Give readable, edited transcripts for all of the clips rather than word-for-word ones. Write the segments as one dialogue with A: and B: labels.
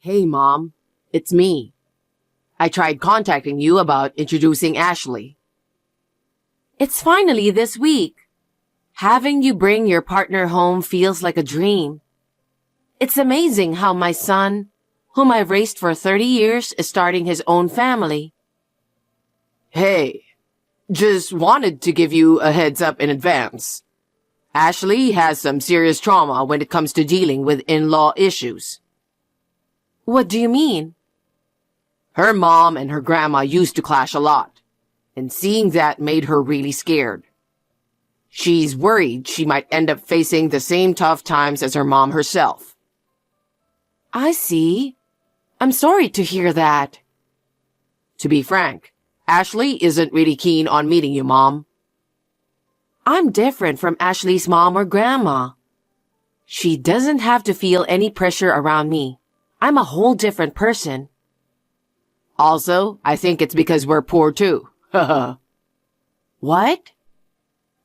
A: Hey, Mom. It's me. I tried contacting you about introducing Ashley. It's finally this week. Having you bring your partner home feels like a dream. It's amazing how my son, whom I've raised for 30 years, is starting his own family. Hey, just wanted to give you a heads up in advance. Ashley has some serious trauma when it comes to dealing with in-law issues. What do you mean? Her mom and her grandma used to clash a lot, and seeing that made her really scared. She's worried she might end up facing the same tough times as her mom herself. I see. I'm sorry to hear that. To be frank, Ashley isn't really keen on meeting you, Mom. I'm different from Ashley's mom or grandma. She doesn't have to feel any pressure around me. I'm a whole different person. Also, I think it's because we're poor too. What?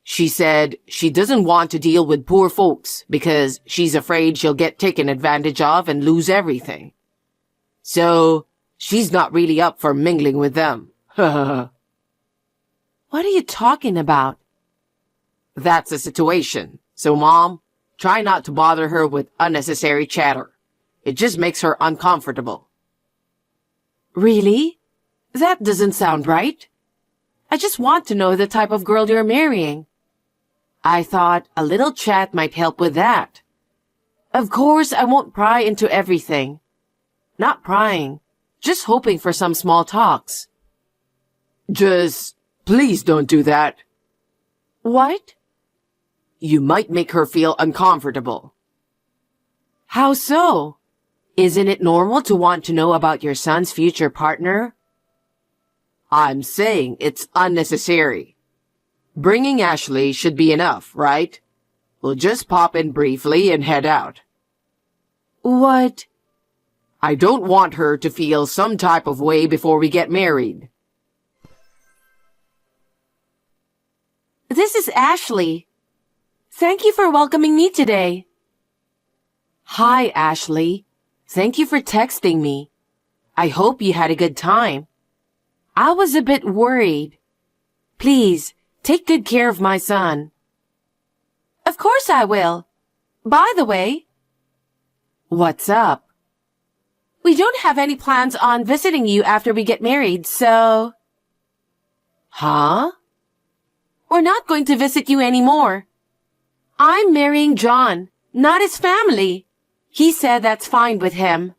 A: She said she doesn't want to deal with poor folks because she's afraid she'll get taken advantage of and lose everything. So, she's not really up for mingling with them. What are you talking about? That's the situation. So, Mom, try not to bother her with unnecessary chatter. It just makes her uncomfortable. Really? That doesn't sound right. I just want to know the type of girl you're marrying. I thought a little chat might help with that. Of course, I won't pry into everything. Not prying, just hoping for some small talks. Just, please don't do that. What? You might make her feel uncomfortable. How so? Isn't it normal to want to know about your son's future partner? I'm saying it's unnecessary. Bringing Ashley should be enough, right? We'll just pop in briefly and head out. What? I don't want her to feel some type of way before we get married. This is Ashley. Thank you for welcoming me today. Hi, Ashley. Thank you for texting me. I hope you had a good time. I was a bit worried. Please, take good care of my son. Of course I will. By the way. What's up? We don't have any plans on visiting you after we get married, so... Huh? We're not going to visit you anymore. I'm marrying John, not his family. He said that's fine with him.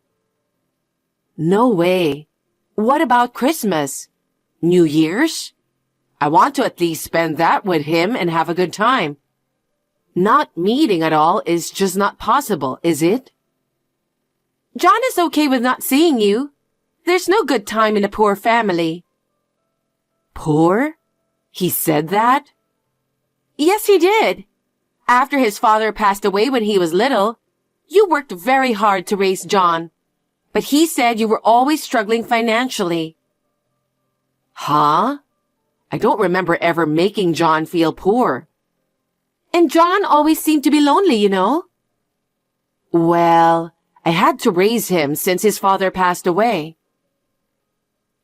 A: No way. What about Christmas? New Year's? I want to at least spend that with him and have a good time. Not meeting at all is just not possible, is it? John is okay with not seeing you. There's no good time in a poor family. Poor? He said that? Yes, he did. After his father passed away when he was little, you worked very hard to raise John, but he said you were always struggling financially. Huh? I don't remember ever making John feel poor. And John always seemed to be lonely, you know. Well, I had to raise him since his father passed away.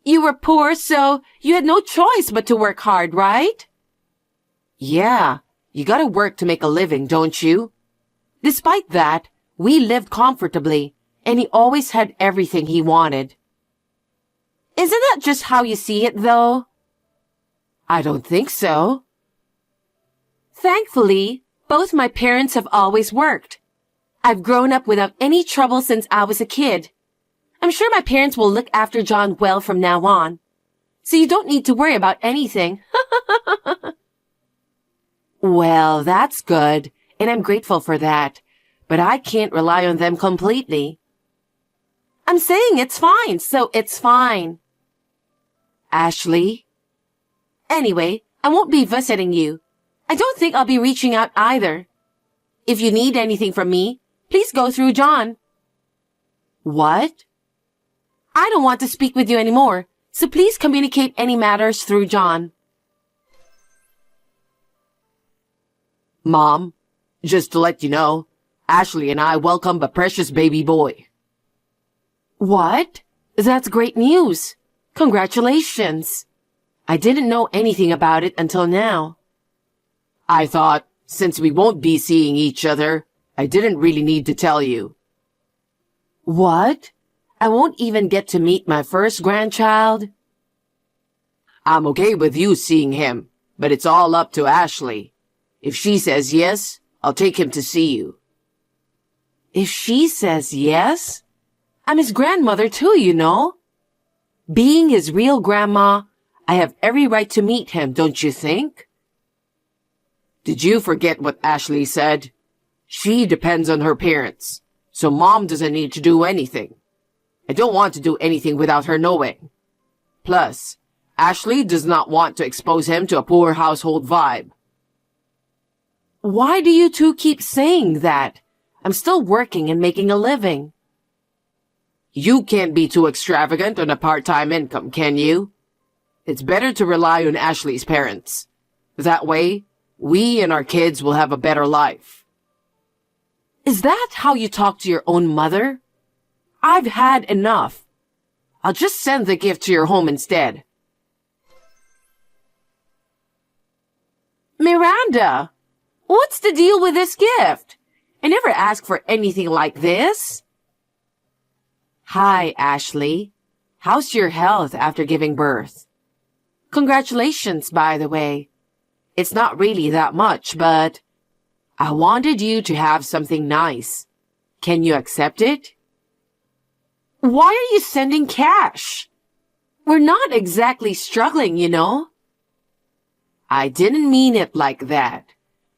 A: You were poor, so you had no choice but to work hard, right? Yeah, you gotta work to make a living, don't you? Despite that, we lived comfortably, and he always had everything he wanted. Isn't that just how you see it, though? I don't think so. Thankfully, both my parents have always worked. I've grown up without any trouble since I was a kid. I'm sure my parents will look after John well from now on, so you don't need to worry about anything. Well, that's good, and I'm grateful for that, but I can't rely on them completely. I'm saying it's fine, so it's fine. Ashley? Anyway, I won't be visiting you. I don't think I'll be reaching out either. If you need anything from me, please go through John. What? I don't want to speak with you anymore, so please communicate any matters through John. Mom, just to let you know, Ashley and I welcome a precious baby boy. What? That's great news. Congratulations. I didn't know anything about it until now. I thought, since we won't be seeing each other, I didn't really need to tell you. What? I won't even get to meet my first grandchild? I'm okay with you seeing him, but it's all up to Ashley. If she says yes, I'll take him to see you. If she says yes? I'm his grandmother too, you know. Being his real grandma, I have every right to meet him, don't you think? Did you forget what Ashley said? She depends on her parents, so Mom doesn't need to do anything. I don't want to do anything without her knowing. Plus, Ashley does not want to expose him to a poor household vibe. Why do you two keep saying that? I'm still working and making a living. You can't be too extravagant on a part-time income, can you? It's better to rely on Ashley's parents. That way, we and our kids will have a better life. Is that how you talk to your own mother? I've had enough. I'll just send the gift to your home instead. Miranda, what's the deal with this gift? I never asked for anything like this. Hi, Ashley. How's your health after giving birth? Congratulations, by the way. It's not really that much, but I wanted you to have something nice. Can you accept it? Why are you sending cash? We're not exactly struggling, you know. I didn't mean it like that.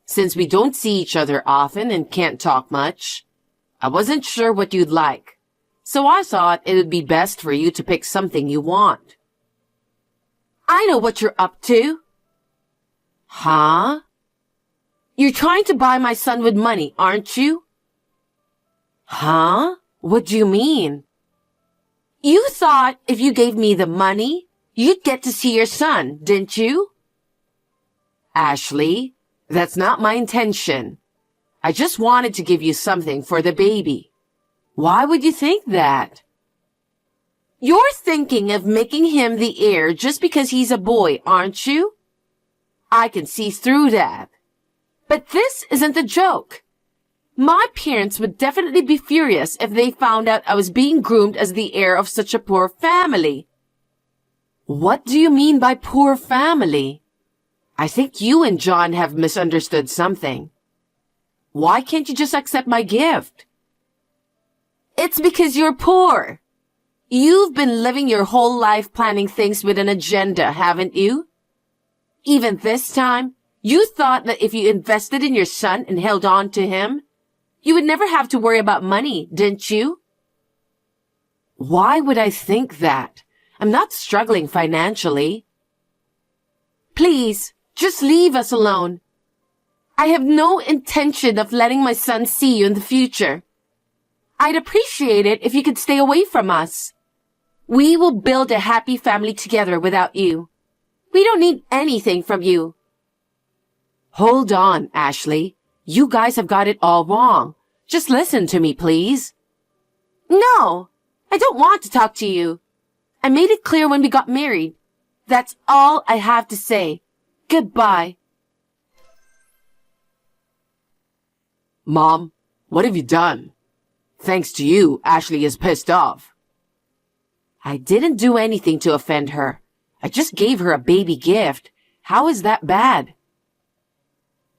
A: Since we don't see each other often and can't talk much, I wasn't sure what you'd like. So I thought it would be best for you to pick something you want. I know what you're up to. Huh? You're trying to buy my son with money, aren't you? Huh? What do you mean? You thought if you gave me the money, you'd get to see your son, didn't you? Ashley, that's not my intention. I just wanted to give you something for the baby. Why would you think that? You're thinking of making him the heir just because he's a boy, aren't you? I can see through that. But this isn't a joke. My parents would definitely be furious if they found out I was being groomed as the heir of such a poor family. What do you mean by poor family? I think you and John have misunderstood something. Why can't you just accept my gift? It's because you're poor. You've been living your whole life planning things with an agenda, haven't you? Even this time, you thought that if you invested in your son and held on to him, you would never have to worry about money, didn't you? Why would I think that? I'm not struggling financially. Please, just leave us alone. I have no intention of letting my son see you in the future. I'd appreciate it if you could stay away from us. We will build a happy family together without you. We don't need anything from you. Hold on, Ashley. You guys have got it all wrong. Just listen to me, please. No, I don't want to talk to you. I made it clear when we got married. That's all I have to say. Goodbye. Mom, what have you done? Thanks to you, Ashley is pissed off. I didn't do anything to offend her. I just gave her a baby gift. How is that bad?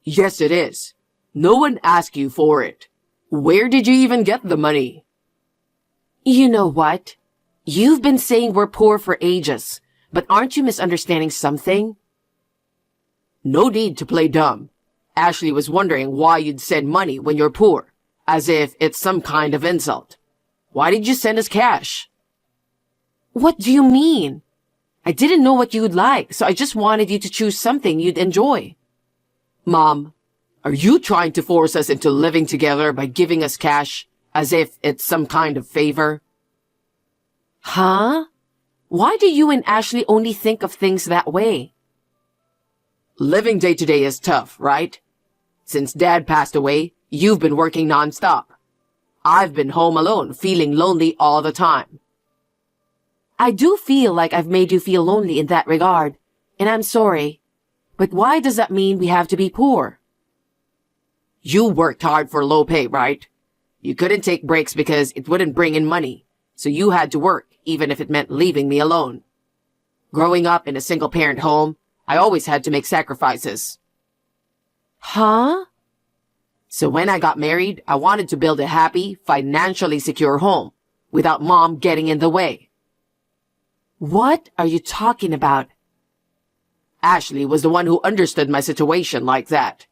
A: Yes, it is. No one asked you for it. Where did you even get the money? You know what? You've been saying we're poor for ages, but aren't you misunderstanding something? No need to play dumb. Ashley was wondering why you'd send money when you're poor, as if it's some kind of insult. Why did you send us cash? What do you mean? I didn't know what you'd like, so I just wanted you to choose something you'd enjoy. Mom, are you trying to force us into living together by giving us cash, as if it's some kind of favor? Huh? Why do you and Ashley only think of things that way? Living day to day is tough, right? Since Dad passed away, you've been working nonstop. I've been home alone, feeling lonely all the time. I do feel like I've made you feel lonely in that regard, and I'm sorry. But why does that mean we have to be poor? You worked hard for low pay, right? You couldn't take breaks because it wouldn't bring in money, so you had to work, even if it meant leaving me alone. Growing up in a single-parent home, I always had to make sacrifices. Huh? So when I got married, I wanted to build a happy, financially secure home, without Mom getting in the way. What are you talking about? Ashley was the one who understood my situation like that.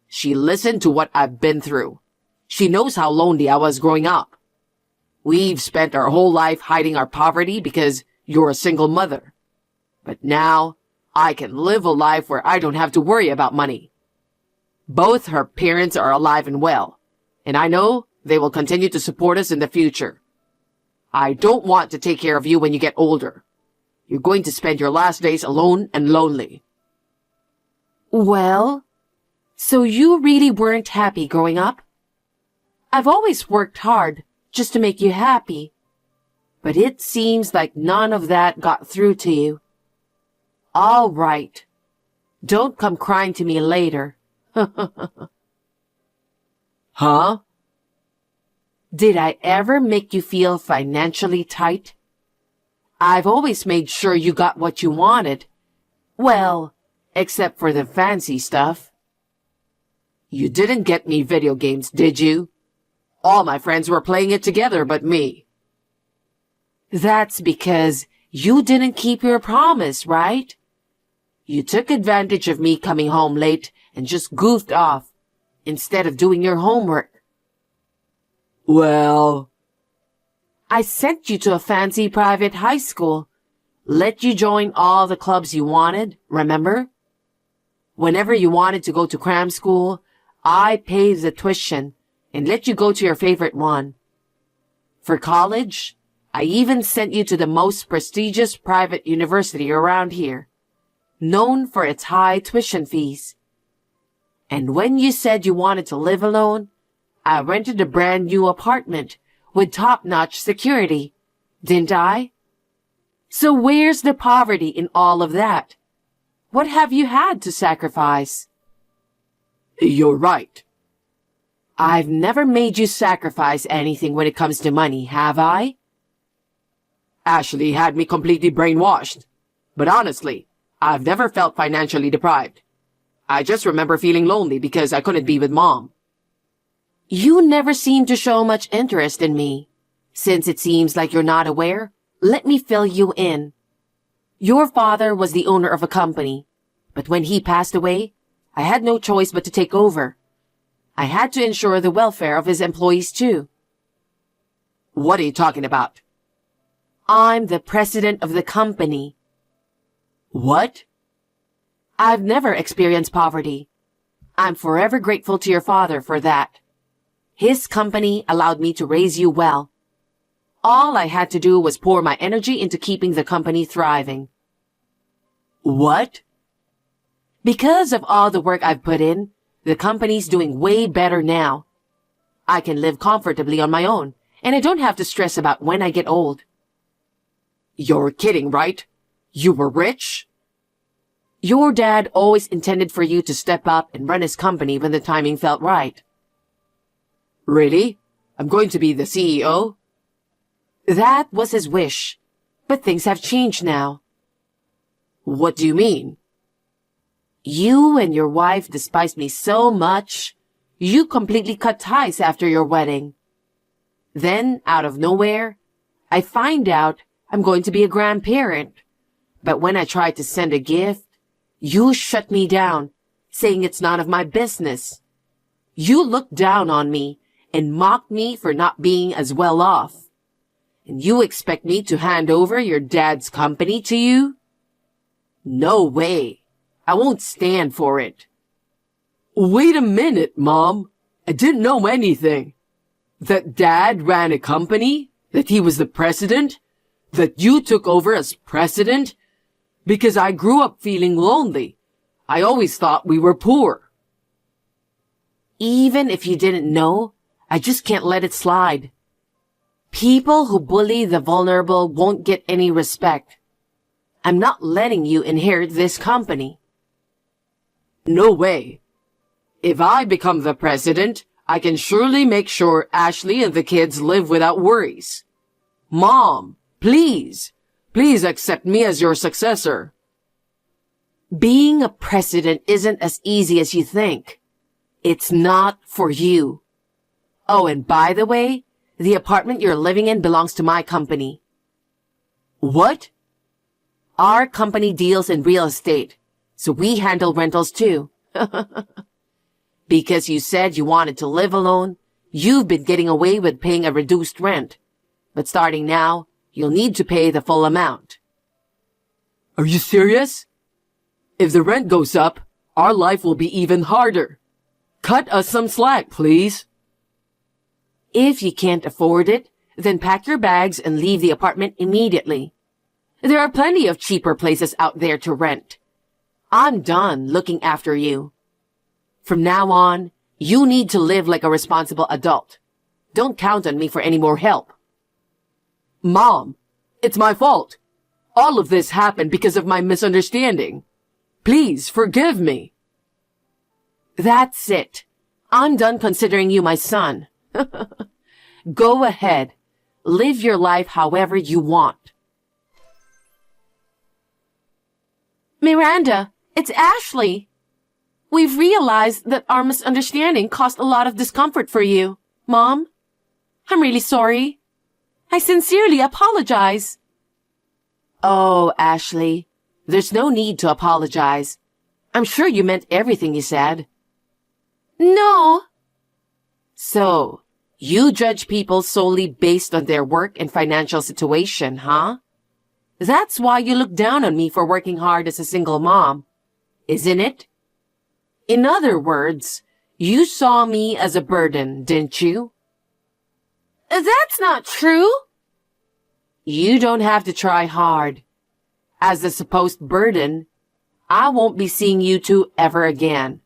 A: She listened to what I've been through. She knows how lonely I was growing up. We've spent our whole life hiding our poverty because you're a single mother. But now, I can live a life where I don't have to worry about money. Both her parents are alive and well, and I know they will continue to support us in the future. I don't want to take care of you when you get older. You're going to spend your last days alone and lonely. Well, so you really weren't happy growing up? I've always worked hard just to make you happy. But it seems like none of that got through to you. All right. Don't come crying to me later. Huh? Did I ever make you feel financially tight? I've always made sure you got what you wanted. Well, except for the fancy stuff. You didn't get me video games, did you? All my friends were playing it together but me. That's because you didn't keep your promise, right? You took advantage of me coming home late and just goofed off, instead of doing your homework. Well, I sent you to a fancy private high school, let you join all the clubs you wanted, remember? Whenever you wanted to go to cram school, I paid the tuition and let you go to your favorite one. For college, I even sent you to the most prestigious private university around here, known for its high tuition fees. And when you said you wanted to live alone, I rented a brand new apartment with top-notch security, didn't I? So where's the poverty in all of that? What have you had to sacrifice? You're right. I've never made you sacrifice anything when it comes to money, have I? Ashley had me completely brainwashed. But honestly, I've never felt financially deprived. I just remember feeling lonely because I couldn't be with Mom. You never seem to show much interest in me. Since it seems like you're not aware, let me fill you in. Your father was the owner of a company, but when he passed away, I had no choice but to take over. I had to ensure the welfare of his employees too. What are you talking about? I'm the president of the company. What? I've never experienced poverty. I'm forever grateful to your father for that. His company allowed me to raise you well. All I had to do was pour my energy into keeping the company thriving. What? Because of all the work I've put in, the company's doing way better now. I can live comfortably on my own, and I don't have to stress about when I get old. You're kidding, right? You were rich? Your dad always intended for you to step up and run his company when the timing felt right. Really? I'm going to be the CEO? That was his wish, but things have changed now. What do you mean? You and your wife despised me so much, you completely cut ties after your wedding. Then, out of nowhere, I find out I'm going to be a grandparent. But when I tried to send a gift, you shut me down, saying it's none of my business. You looked down on me and mocked me for not being as well off. And you expect me to hand over your dad's company to you? No way. I won't stand for it. Wait a minute, Mom. I didn't know anything. That Dad ran a company? That he was the president? That you took over as president? Because I grew up feeling lonely. I always thought we were poor. Even if you didn't know, I just can't let it slide. People who bully the vulnerable won't get any respect. I'm not letting you inherit this company. No way. If I become the president, I can surely make sure Ashley and the kids live without worries. Mom, please accept me as your successor. Being a president isn't as easy as you think. It's not for you. Oh, and by the way, the apartment you're living in belongs to my company. What? Our company deals in real estate, so we handle rentals too. Because you said you wanted to live alone, you've been getting away with paying a reduced rent. But starting now, you'll need to pay the full amount. Are you serious? If the rent goes up, our life will be even harder. Cut us some slack, please. If you can't afford it, then pack your bags and leave the apartment immediately. There are plenty of cheaper places out there to rent. I'm done looking after you. From now on, you need to live like a responsible adult. Don't count on me for any more help. Mom, it's my fault. All of this happened because of my misunderstanding. Please forgive me. That's it. I'm done considering you my son. Go ahead. Live your life however you want.
B: Miranda, it's Ashley. We've realized that our misunderstanding caused a lot of discomfort for you, Mom. I'm really sorry. I sincerely apologize.
A: Oh, Ashley, there's no need to apologize. I'm sure you meant everything you said.
B: No.
A: So, you judge people solely based on their work and financial situation, huh? That's why you look down on me for working hard as a single mom, isn't it? In other words, you saw me as a burden, didn't you?
B: That's not true.
A: You don't have to try hard. As a supposed burden, I won't be seeing you two ever again.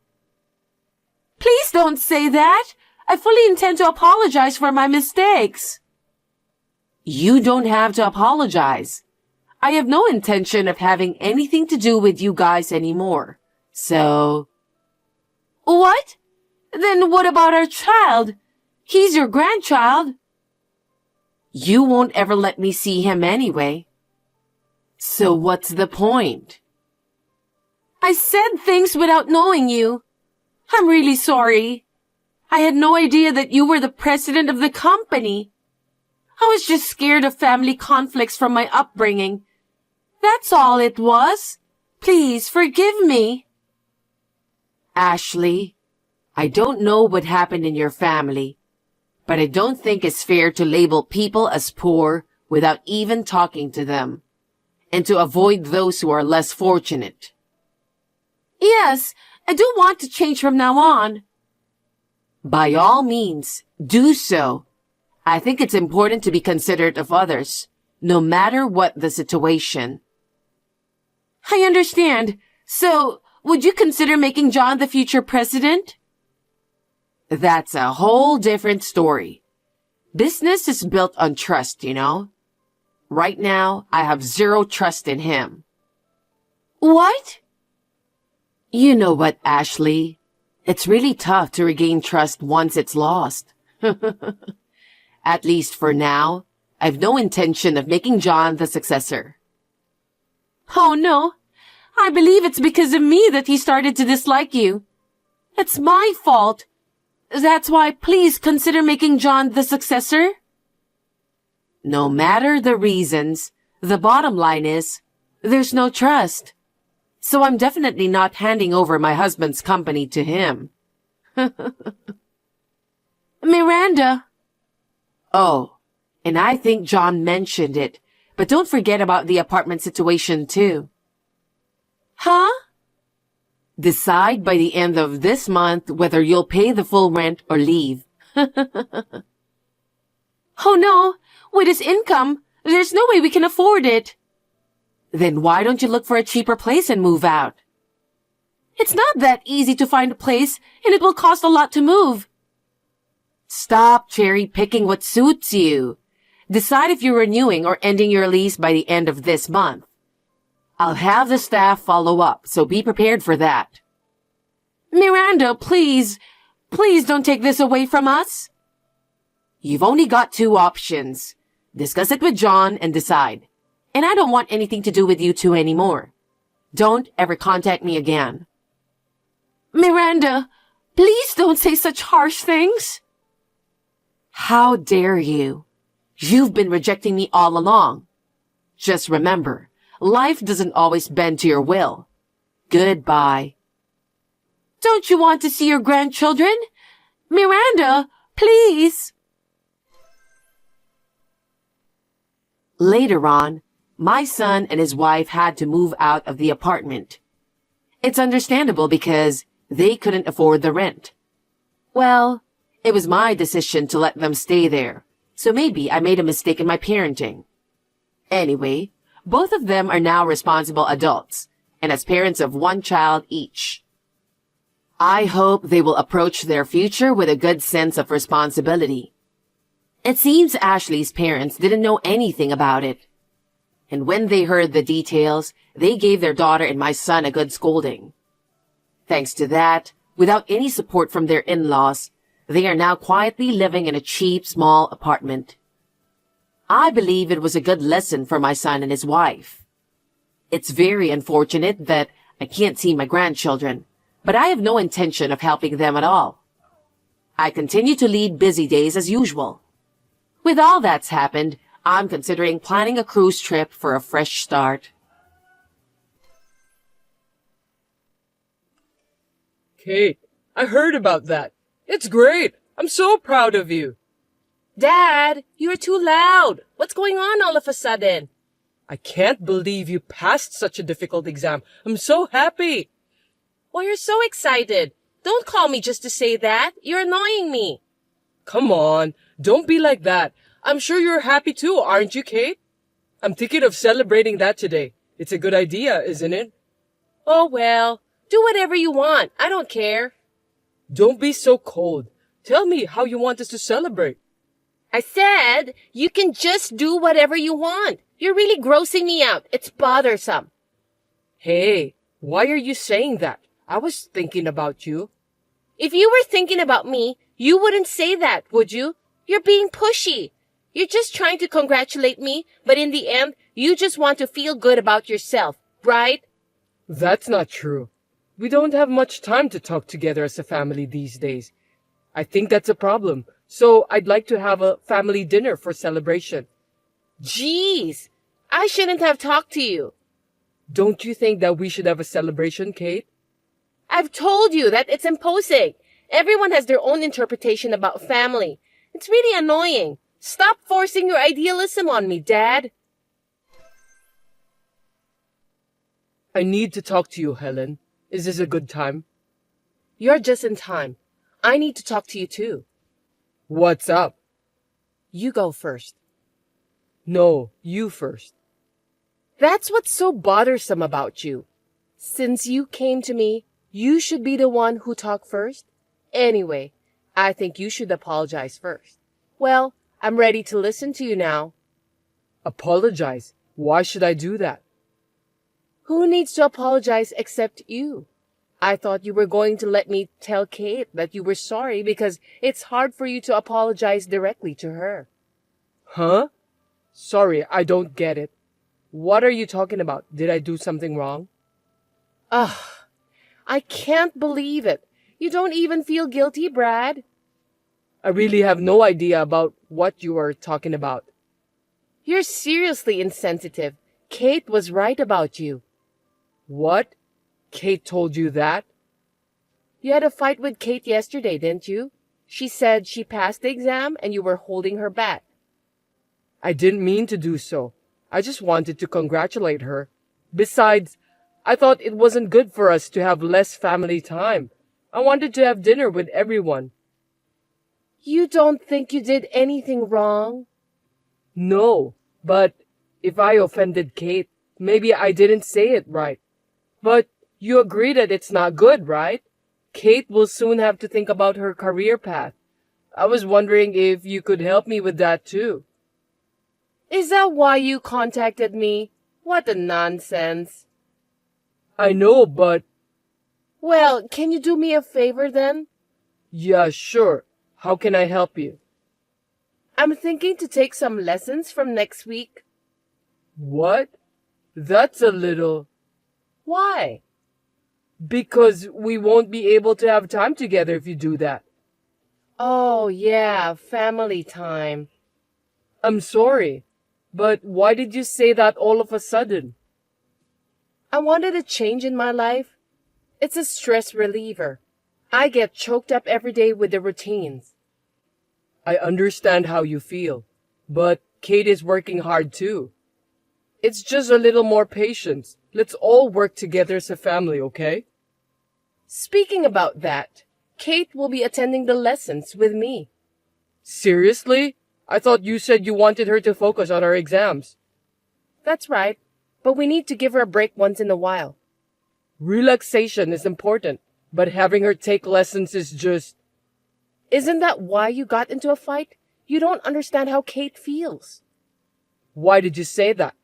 B: Please don't say that. I fully intend to apologize for my mistakes.
A: You don't have to apologize. I have no intention of having anything to do with you guys anymore. So...
B: What? Then what about our child? He's your grandchild.
A: You won't ever let me see him anyway. So what's the point?
B: I said things without knowing you. I'm really sorry. I had no idea that you were the president of the company. I was just scared of family conflicts from my upbringing. That's all it was. Please forgive me.
A: Ashley, I don't know what happened in your family, but I don't think it's fair to label people as poor without even talking to them, and to avoid those who are less fortunate.
B: Yes, I do want to change from now on.
A: By all means, do so. I think it's important to be considerate of others, no matter what the situation.
B: I understand. So, would you consider making John the future president?
A: That's a whole different story. Business is built on trust, you know. Right now, I have zero trust in him.
B: What?
A: You know what, Ashley? It's really tough to regain trust once it's lost. At least for now, I've no intention of making John the successor.
B: Oh no. I believe it's because of me that he started to dislike you. It's my fault. That's why please consider making John the successor.
A: No matter the reasons, the bottom line is, there's no trust. So I'm definitely not handing over my husband's company to him.
B: Miranda.
A: Oh, and I think John mentioned it, but don't forget about the apartment situation too.
B: Huh?
A: Decide by the end of this month whether you'll pay the full rent or leave.
B: Oh no, with his income, there's no way we can afford it.
A: Then why don't you look for a cheaper place and move out?
B: It's not that easy to find a place, and it will cost a lot to move.
A: Stop cherry picking what suits you. Decide if you're renewing or ending your lease by the end of this month. I'll have the staff follow up, so be prepared for that.
B: Miranda, please don't take this away from us.
A: You've only got two options. Discuss it with John and decide. And I don't want anything to do with you two anymore. Don't ever contact me again.
B: Miranda, please don't say such harsh things.
A: How dare you? You've been rejecting me all along. Just remember, life doesn't always bend to your will. Goodbye.
B: Don't you want to see your grandchildren? Miranda, please.
A: Later on, my son and his wife had to move out of the apartment. It's understandable because they couldn't afford the rent. Well, it was my decision to let them stay there, so maybe I made a mistake in my parenting. Anyway, both of them are now responsible adults, and as parents of one child each. I hope they will approach their future with a good sense of responsibility. It seems Ashley's parents didn't know anything about it. And when they heard the details, they gave their daughter and my son a good scolding. Thanks to that, without any support from their in-laws, they are now quietly living in a cheap, small apartment. I believe it was a good lesson for my son and his wife. It's very unfortunate that I can't see my grandchildren, but I have no intention of helping them at all. I continue to lead busy days as usual. With all that's happened, I'm considering planning a cruise trip for a fresh start.
C: Kate, I heard about that. It's great. I'm so proud of you.
B: Dad, you're too loud. What's going on all of a sudden?
C: I can't believe you passed such a difficult exam. I'm so happy.
B: Well, you're so excited. Don't call me just to say that. You're annoying me.
C: Come on, don't be like that. I'm sure you're happy too, aren't you, Kate? I'm thinking of celebrating that today. It's a good idea, isn't it?
B: Oh, well, do whatever you want. I don't care.
C: Don't be so cold. Tell me how you want us to celebrate.
B: I said you can just do whatever you want. You're really grossing me out. It's bothersome.
C: Hey, why are you saying that? I was thinking about you.
B: If you were thinking about me, you wouldn't say that, would you? You're being pushy. You're just trying to congratulate me, but in the end, you just want to feel good about yourself, right?
C: That's not true. We don't have much time to talk together as a family these days. I think that's a problem. So I'd like to have a family dinner for celebration.
B: Jeez, I shouldn't have talked to you.
C: Don't you think that we should have a celebration, Kate?
B: I've told you that it's imposing. Everyone has their own interpretation about family. It's really annoying. Stop forcing your idealism on me, Dad.
C: I need to talk to you, Helen. Is this a good time?
B: You're just in time. I need to talk to you too.
C: What's up?
B: You go first.
C: No, you first.
B: That's what's so bothersome about you. Since you came to me, you should be the one who talked first. Anyway, I think you should apologize first. Well, I'm ready to listen to you now.
C: Apologize? Why should I do that?
B: Who needs to apologize except you? I thought you were going to let me tell Kate that you were sorry because it's hard for you to apologize directly to her.
C: Huh? Sorry, I don't get it. What are you talking about? Did I do something wrong?
B: Ugh, I can't believe it. You don't even feel guilty, Brad.
C: I really have no idea about what you are talking about.
B: You're seriously insensitive. Kate was right about you.
C: What? Kate told you that?
B: You had a fight with Kate yesterday, didn't you? She said she passed the exam and you were holding her back.
C: I didn't mean to do so. I just wanted to congratulate her. Besides, I thought it wasn't good for us to have less family time. I wanted to have dinner with everyone.
B: You don't think you did anything wrong?
C: No, but if I offended Kate, maybe I didn't say it right. But you agree that it's not good, right? Kate will soon have to think about her career path. I was wondering if you could help me with that too.
B: Is that why you contacted me? What a nonsense.
C: I know, but
B: Well, can you do me a favor then?
C: yeah, sure. How can I help you?
B: I'm thinking to take some lessons from next week.
C: What? That's a little...
B: Why?
C: Because we won't be able to have time together if you do that.
B: Oh, yeah, family time.
C: I'm sorry, but why did you say that all of a sudden?
B: I wanted a change in my life. It's a stress reliever. I get choked up every day with the routines.
C: I understand how you feel, but Kate is working hard too. It's just a little more patience. Let's all work together as a family, okay?
B: Speaking about that, Kate will be attending the lessons with me.
C: Seriously? I thought you said you wanted her to focus on her exams.
B: That's right, but we need to give her a break once in a while.
C: Relaxation is important, but having her take lessons is just...
B: Isn't that why you got into a fight? You don't understand how Kate feels.
C: Why did you say that?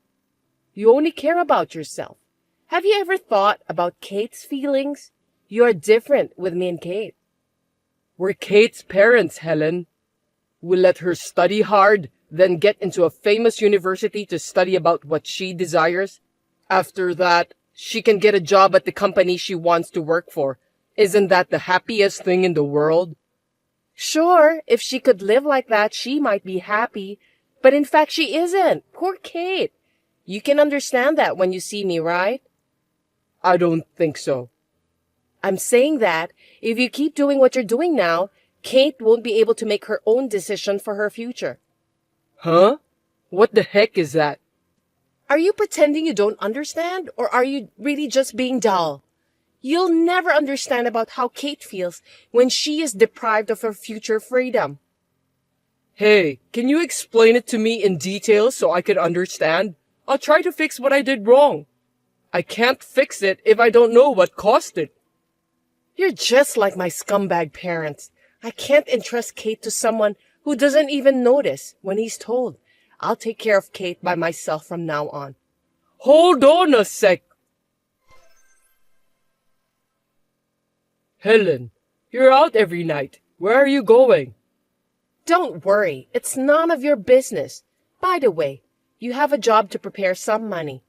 B: You only care about yourself. Have you ever thought about Kate's feelings? You're different with me and Kate.
C: We're Kate's parents, Helen. We let her study hard, then get into a famous university to study about what she desires. After that, she can get a job at the company she wants to work for. Isn't that the happiest thing in the world?
B: Sure, if she could live like that, she might be happy. But in fact, she isn't. Poor Kate. You can understand that when you see me, right?
C: I don't think so.
B: I'm saying that if you keep doing what you're doing now, Kate won't be able to make her own decision for her future.
C: Huh? What the heck is that?
B: Are you pretending you don't understand, or are you really just being dull? You'll never understand about how Kate feels when she is deprived of her future freedom.
C: Hey, can you explain it to me in detail so I can understand? I'll try to fix what I did wrong. I can't fix it if I don't know what caused it.
B: You're just like my scumbag parents. I can't entrust Kate to someone who doesn't even notice when he's told. I'll take care of Kate by myself from now on.
C: Hold on a sec. Helen, you're out every night. Where are you going?
B: Don't worry. It's none of your business. By the way, you have a job to prepare some money.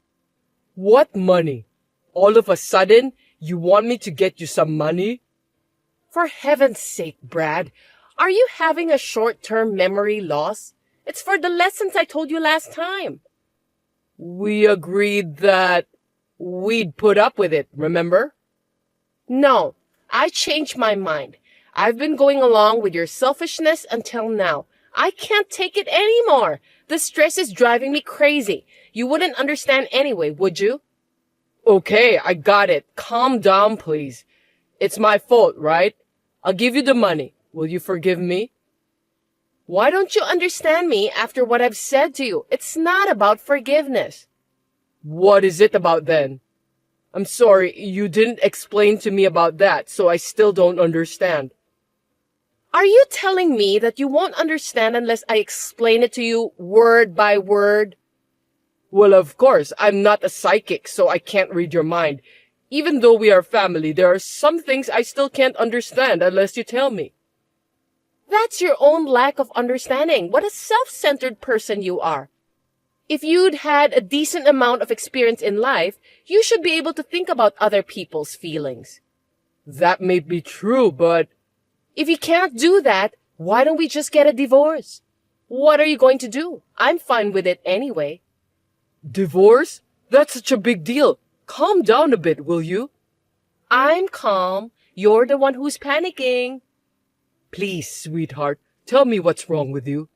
C: What money? All of a sudden, you want me to get you some money?
B: For heaven's sake, Brad, are you having a short-term memory loss? It's for the lessons I told you last time.
C: We agreed that we'd put up with it, remember?
B: No, I changed my mind. I've been going along with your selfishness until now. I can't take it anymore. The stress is driving me crazy. You wouldn't understand anyway, would you?
C: Okay, I got it. Calm down, please. It's my fault, right? I'll give you the money. Will you forgive me?
B: Why don't you understand me after what I've said to you? It's not about forgiveness.
C: What is it about then? I'm sorry, you didn't explain to me about that, so I still don't understand.
B: Are you telling me that you won't understand unless I explain it to you word by word?
C: Well, of course, I'm not a psychic, so I can't read your mind. Even though we are family, there are some things I still can't understand unless you tell me.
B: That's your own lack of understanding. What a self-centered person you are. If you'd had a decent amount of experience in life, you should be able to think about other people's feelings.
C: That may be true, but...
B: If you can't do that, why don't we just get a divorce? What are you going to do? I'm fine with it anyway.
C: Divorce? That's such a big deal. Calm down a bit, will you?
B: I'm calm. You're the one who's panicking.
C: Please, sweetheart, tell me what's wrong with you.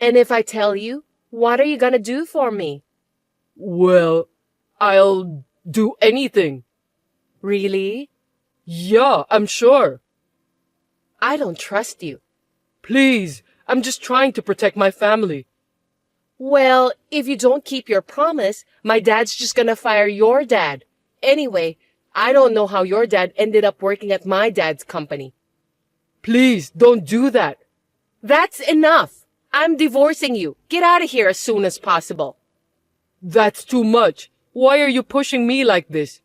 B: And if I tell you, what are you gonna do for me?
C: Well, I'll do anything.
B: Really?
C: Yeah, I'm sure.
B: I don't trust you.
C: Please, I'm just trying to protect my family.
B: Well, if you don't keep your promise, my dad's just gonna fire your dad. Anyway, I don't know how your dad ended up working at my dad's company.
C: Please, don't do that.
B: That's enough. I'm divorcing you. Get out of here as soon as possible.
C: That's too much. Why are you pushing me like this?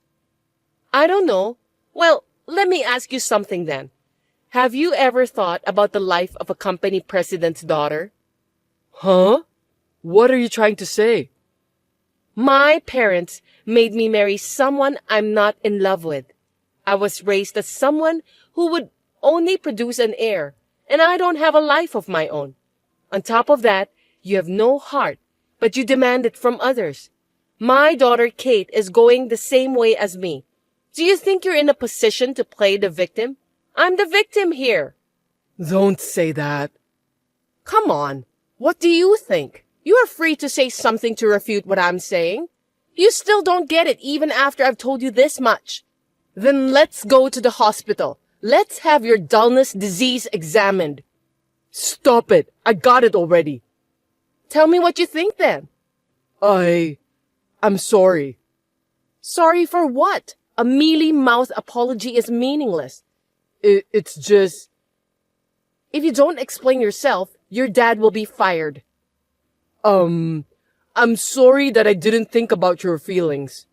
B: I don't know. Well, let me ask you something then. Have you ever thought about the life of a company president's daughter?
C: Huh? What are you trying to say?
B: My parents made me marry someone I'm not in love with. I was raised as someone who would only produce an heir, and I don't have a life of my own. On top of that, you have no heart, but you demand it from others. My daughter Kate is going the same way as me. Do you think you're in a position to play the victim? I'm the victim here.
C: Don't say that.
B: Come on. What do you think? You are free to say something to refute what I'm saying. You still don't get it even after I've told you this much. Then let's go to the hospital. Let's have your dullness disease examined.
C: Stop it. I got it already.
B: Tell me what you think then.
C: I'm sorry.
B: Sorry for what? A mealy-mouthed apology is meaningless.
C: It's just...
B: If you don't explain yourself, your dad will be fired.
C: I'm sorry that I didn't think about your feelings.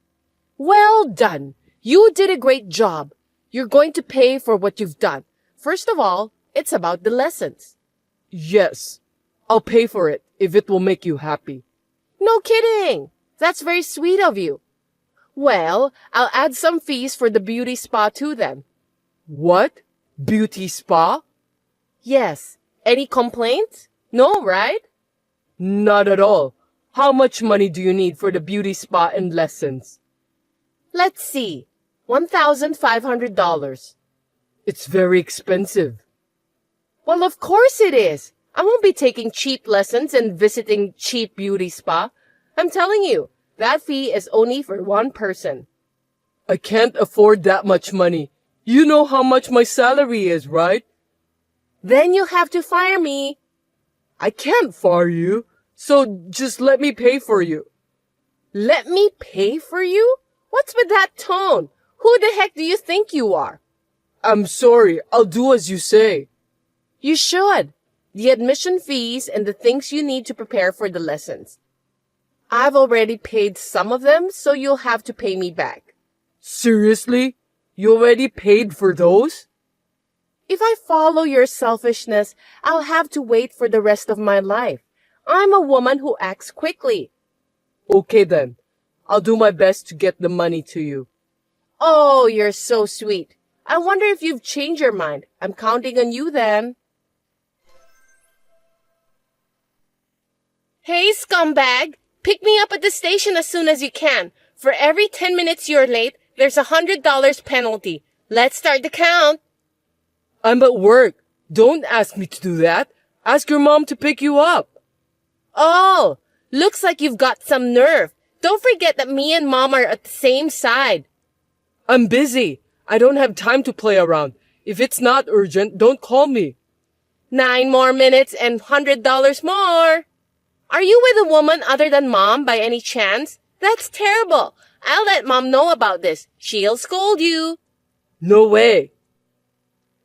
B: Well done. You did a great job. You're going to pay for what you've done. First of all, it's about the lessons.
C: Yes, I'll pay for it if it will make you happy.
B: No kidding. That's very sweet of you. Well, I'll add some fees for the beauty spa too then.
C: What? Beauty spa?
B: Yes. Any complaints? No, right?
C: Not at all. How much money do you need for the beauty spa and lessons?
B: Let's see. $1,500.
C: It's very expensive.
B: Well, of course it is. I won't be taking cheap lessons and visiting cheap beauty spa. I'm telling you, that fee is only for one person.
C: I can't afford that much money. You know how much my salary is, right?
B: Then you'll have to fire me.
C: I can't fire you, so just let me pay for you.
B: Let me pay for you? What's with that tone? Who the heck do you think you are?
C: I'm sorry, I'll do as you say.
B: You should. The admission fees and the things you need to prepare for the lessons. I've already paid some of them, so you'll have to pay me back.
C: Seriously? You already paid for those?
B: If I follow your selfishness, I'll have to wait for the rest of my life. I'm a woman who acts quickly.
C: Okay then. I'll do my best to get the money to you.
B: Oh, you're so sweet. I wonder if you've changed your mind. I'm counting on you then. Hey, scumbag! Pick me up at the station as soon as you can. For every 10 minutes you're late, there's $100 penalty. Let's start the count.
C: I'm at work. Don't ask me to do that. Ask your mom to pick you up.
B: Oh, looks like you've got some nerve. Don't forget that me and Mom are at the same side.
C: I'm busy. I don't have time to play around. If it's not urgent, don't call me.
B: 9 more minutes and $100 more. Are you with a woman other than Mom by any chance? That's terrible. I'll let Mom know about this. She'll scold you.
C: No way.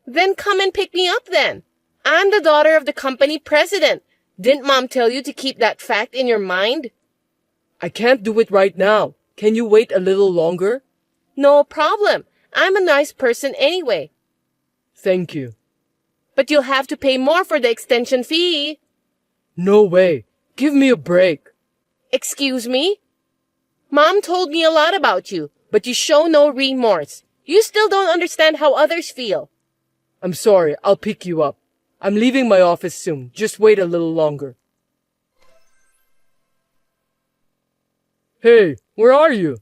B: Then come and pick me up then. I'm the daughter of the company president. Didn't Mom tell you to keep that fact in your mind?
C: I can't do it right now. Can you wait a little longer?
B: No problem. I'm a nice person anyway.
C: Thank you.
B: But you'll have to pay more for the extension fee.
C: No way. Give me a break.
B: Excuse me? Mom told me a lot about you, but you show no remorse. You still don't understand how others feel.
C: I'm sorry. I'll pick you up. I'm leaving my office soon. Just wait a little longer. Hey, where are you?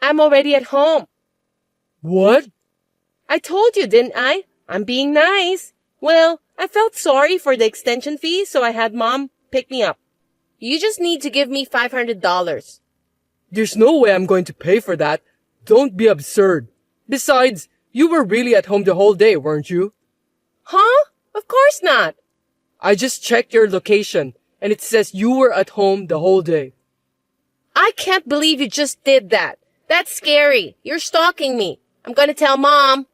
B: I'm already at home.
C: What?
B: I told you, didn't I? I'm being nice. Well, I felt sorry for the extension fee, so I had Mom pick me up. You just need to give me $500.
C: There's no way I'm going to pay for that. Don't be absurd. Besides, you were really at home the whole day, weren't you?
B: Huh? Of course not.
C: I just checked your location, and it says you were at home the whole day.
B: I can't believe you just did that. That's scary. You're stalking me. I'm going to tell Mom.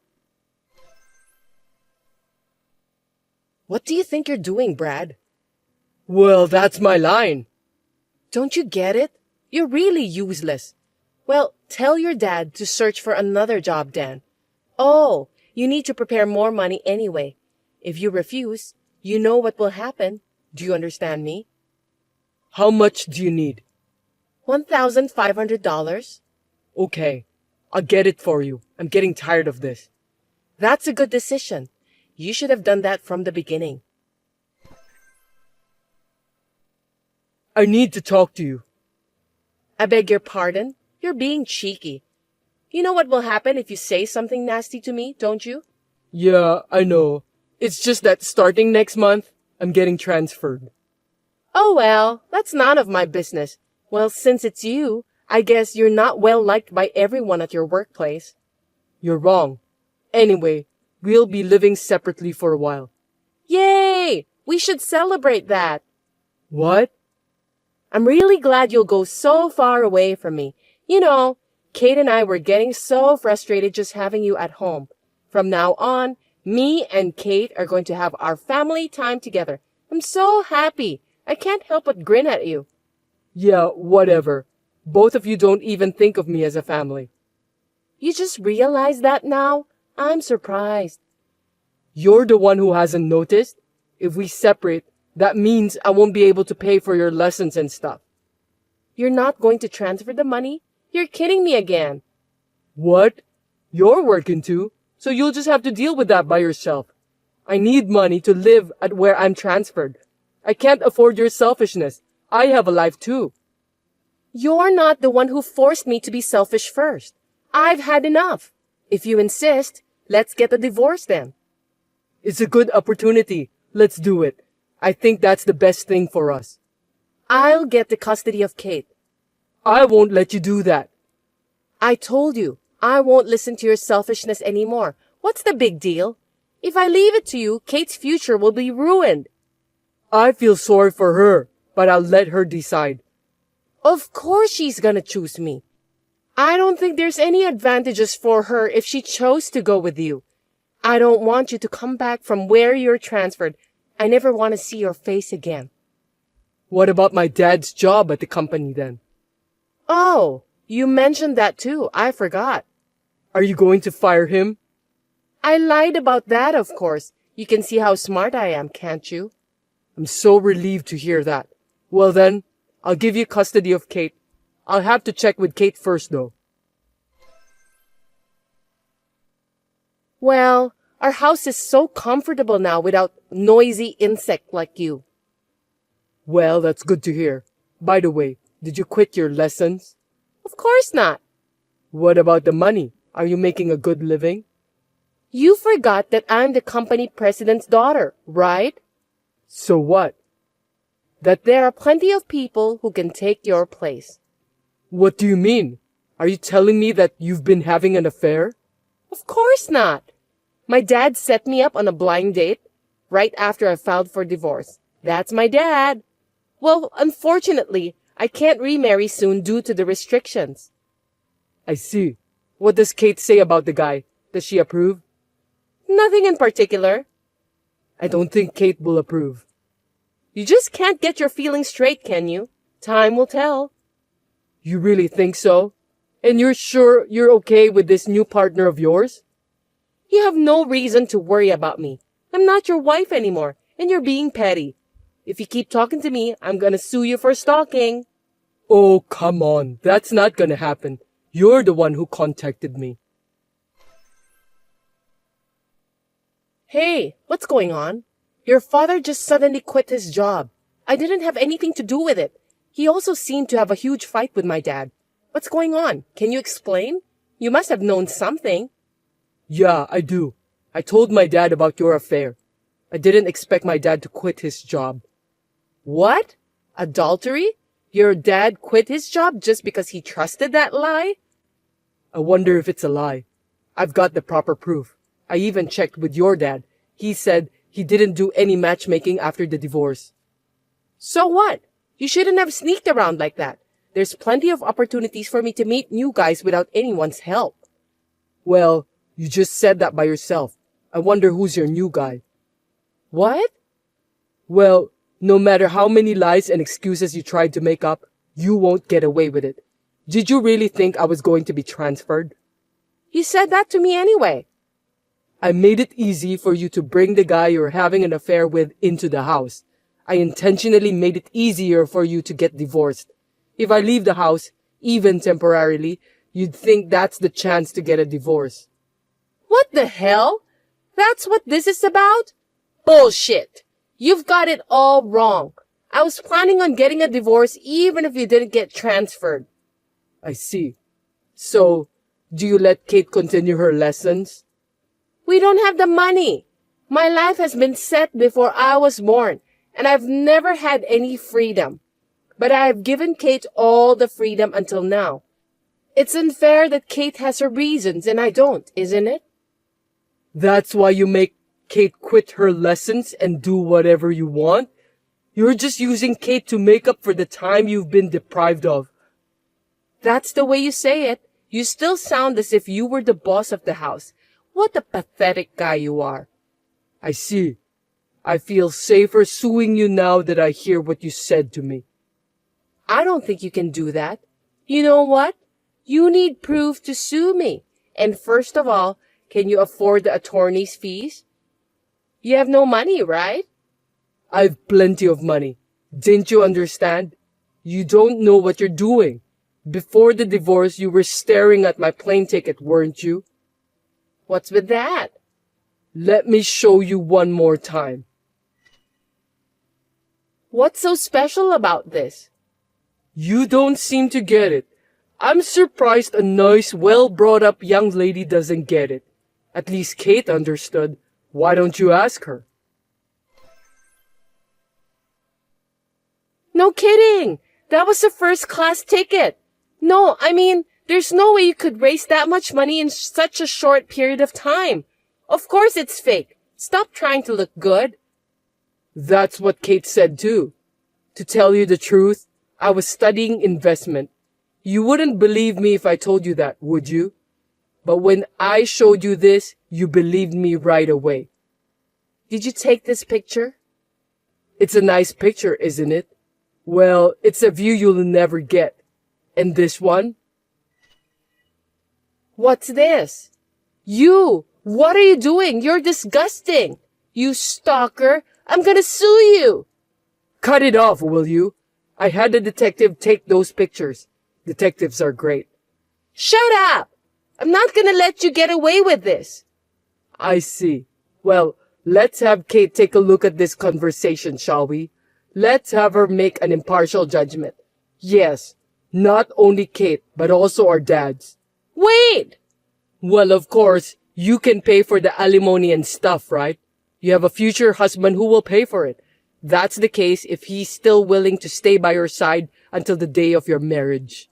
B: What do you think you're doing, Brad?
C: Well, that's my line.
B: Don't you get it? You're really useless. Well, tell your dad to search for another job, Dan. Oh, you need to prepare more money anyway. If you refuse, you know what will happen. Do you understand me?
C: How much do you need?
B: $1,500.
C: Okay, I'll get it for you. I'm getting tired of this.
B: That's a good decision. You should have done that from the beginning.
C: I need to talk to you.
B: I beg your pardon? You're being cheeky. You know what will happen if you say something nasty to me, don't you?
C: Yeah, I know. It's just that starting next month, I'm getting transferred.
B: Oh well, that's none of my business. Well, since it's you, I guess you're not well liked by everyone at your workplace.
C: You're wrong. Anyway, we'll be living separately for a while.
B: Yay! We should celebrate that.
C: What?
B: I'm really glad you'll go so far away from me. You know, Kate and I were getting so frustrated just having you at home. From now on, me and Kate are going to have our family time together. I'm so happy. I can't help but grin at you.
C: Yeah, whatever. Both of you don't even think of me as a family.
B: You just realize that now? I'm surprised.
C: You're the one who hasn't noticed. If we separate, that means I won't be able to pay for your lessons and stuff.
B: You're not going to transfer the money? You're kidding me again.
C: What? You're working too, so you'll just have to deal with that by yourself. I need money to live at where I'm transferred. I can't afford your selfishness. I have a life too.
B: You're not the one who forced me to be selfish first. I've had enough. If you insist, let's get a divorce then.
C: It's a good opportunity. Let's do it. I think that's the best thing for us.
B: I'll get the custody of Kate.
C: I won't let you do that.
B: I told you, I won't listen to your selfishness anymore. What's the big deal? If I leave it to you, Kate's future will be ruined.
C: I feel sorry for her, but I'll let her decide.
B: Of course she's gonna choose me. I don't think there's any advantages for her if she chose to go with you. I don't want you to come back from where you're transferred. I never want to see your face again.
C: What about my dad's job at the company then?
B: Oh, you mentioned that too. I forgot.
C: Are you going to fire him?
B: I lied about that, of course. You can see how smart I am, can't you?
C: I'm so relieved to hear that. Well then, I'll give you custody of Kate. I'll have to check with Kate first though.
B: Well, our house is so comfortable now without noisy insect like you.
C: Well, that's good to hear. By the way, did you quit your lessons?
B: Of course not.
C: What about the money? Are you making a good living?
B: You forgot that I'm the company president's daughter, right?
C: So what?
B: That there are plenty of people who can take your place.
C: What do you mean? Are you telling me that you've been having an affair?
B: Of course not. My dad set me up on a blind date right after I filed for divorce. That's my dad. Well, unfortunately, I can't remarry soon due to the restrictions.
C: I see. What does Kate say about the guy? Does she approve?
B: Nothing in particular.
C: I don't think Kate will approve.
B: You just can't get your feelings straight, can you? Time will tell.
C: You really think so? And you're sure you're okay with this new partner of yours?
B: You have no reason to worry about me. I'm not your wife anymore, and you're being petty. If you keep talking to me, I'm gonna sue you for stalking.
C: Oh, come on. That's not gonna happen. You're the one who contacted me.
B: Hey, what's going on? Your father just suddenly quit his job. I didn't have anything to do with it. He also seemed to have a huge fight with my dad. What's going on? Can you explain? You must have known something.
C: Yeah, I do. I told my dad about your affair. I didn't expect my dad to quit his job.
B: What? Adultery? Your dad quit his job just because he trusted that lie?
C: I wonder if it's a lie. I've got the proper proof. I even checked with your dad. He said he didn't do any matchmaking after the divorce.
B: So what? You shouldn't have sneaked around like that. There's plenty of opportunities for me to meet new guys without anyone's help.
C: Well, you just said that by yourself. I wonder who's your new guy. What? Well, no matter how many lies and excuses you tried to make up, you won't get away with it. Did you really think I was going to be transferred?
B: You said that to me anyway.
C: I made it easy for you to bring the guy you're having an affair with into the house. I intentionally made it easier for you to get divorced. If I leave the house, even temporarily, you'd think that's the chance to get a divorce.
B: What the hell? That's what this is about? Bullshit. You've got it all wrong. I was planning on getting a divorce even if you didn't get transferred.
C: I see. So, do you let Kate continue her lessons?
B: We don't have the money. My life has been set before I was born, and I've never had any freedom. But I have given Kate all the freedom until now. It's unfair that Kate has her reasons and I don't, isn't it?
C: That's why you make Kate quit her lessons and do whatever you want? You're just using Kate to make up for the time you've been deprived of.
B: That's the way you say it. You still sound as if you were the boss of the house. What a pathetic guy you are.
C: I see. I feel safer suing you now that I hear what you said to me.
B: I don't think you can do that. You know what? You need proof to sue me. And first of all, can you afford the attorney's fees? You have no money, right?
C: I've plenty of money. Didn't you understand? You don't know what you're doing. Before the divorce, you were staring at my plane ticket, weren't you?
B: What's with that?
C: Let me show you one more time.
B: What's so special about this?
C: You don't seem to get it. I'm surprised a nice, well-brought-up young lady doesn't get it. At least Kate understood. Why don't you ask her?
B: No kidding! That was a first-class ticket. No, I mean, there's no way you could raise that much money in such a short period of time. Of course it's fake. Stop trying to look good.
C: That's what Kate said too. To tell you the truth, I was studying investment. You wouldn't believe me if I told you that, would you? But when I showed you this, you believed me right away.
B: Did you take this picture?
C: It's a nice picture, isn't it? Well, it's a view you'll never get. And this one?
B: What's this? You! What are you doing? You're disgusting! You stalker! I'm gonna sue you!
C: Cut it off, will you? I had a detective take those pictures. Detectives are great.
B: Shut up! I'm not gonna let you get away with this.
C: I see. Well, let's have Kate take a look at this conversation, shall we? Let's have her make an impartial judgment. Yes, not only Kate, but also our dads.
B: Wait!
C: Well, of course, you can pay for the alimony and stuff, right? You have a future husband who will pay for it. That's the case if he's still willing to stay by your side until the day of your marriage.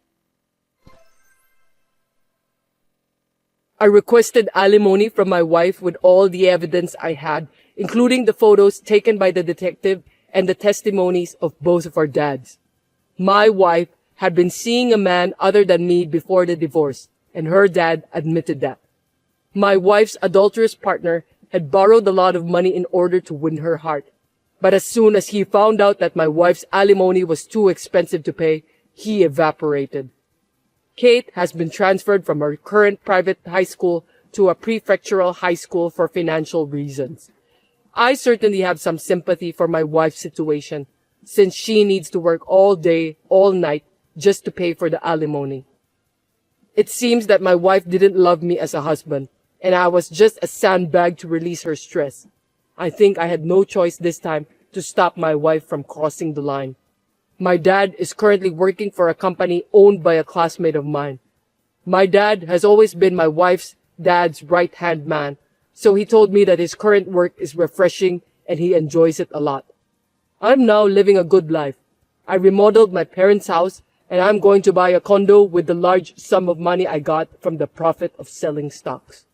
C: I requested alimony from my wife with all the evidence I had, including the photos taken by the detective and the testimonies of both of our dads. My wife had been seeing a man other than me before the divorce, and her dad admitted that. My wife's adulterous partner had borrowed a lot of money in order to win her heart. But as soon as he found out that my wife's alimony was too expensive to pay, he evaporated. Kate has been transferred from her current private high school to a prefectural high school for financial reasons. I certainly have some sympathy for my wife's situation, since she needs to work all day, all night, just to pay for the alimony. It seems that my wife didn't love me as a husband, and I was just a sandbag to release her stress. I think I had no choice this time to stop my wife from crossing the line. My dad is currently working for a company owned by a classmate of mine. My dad has always been my wife's dad's right-hand man, so he told me that his current work is refreshing and he enjoys it a lot. I'm now living a good life. I remodeled my parents' house and I'm going to buy a condo with the large sum of money I got from the profit of selling stocks.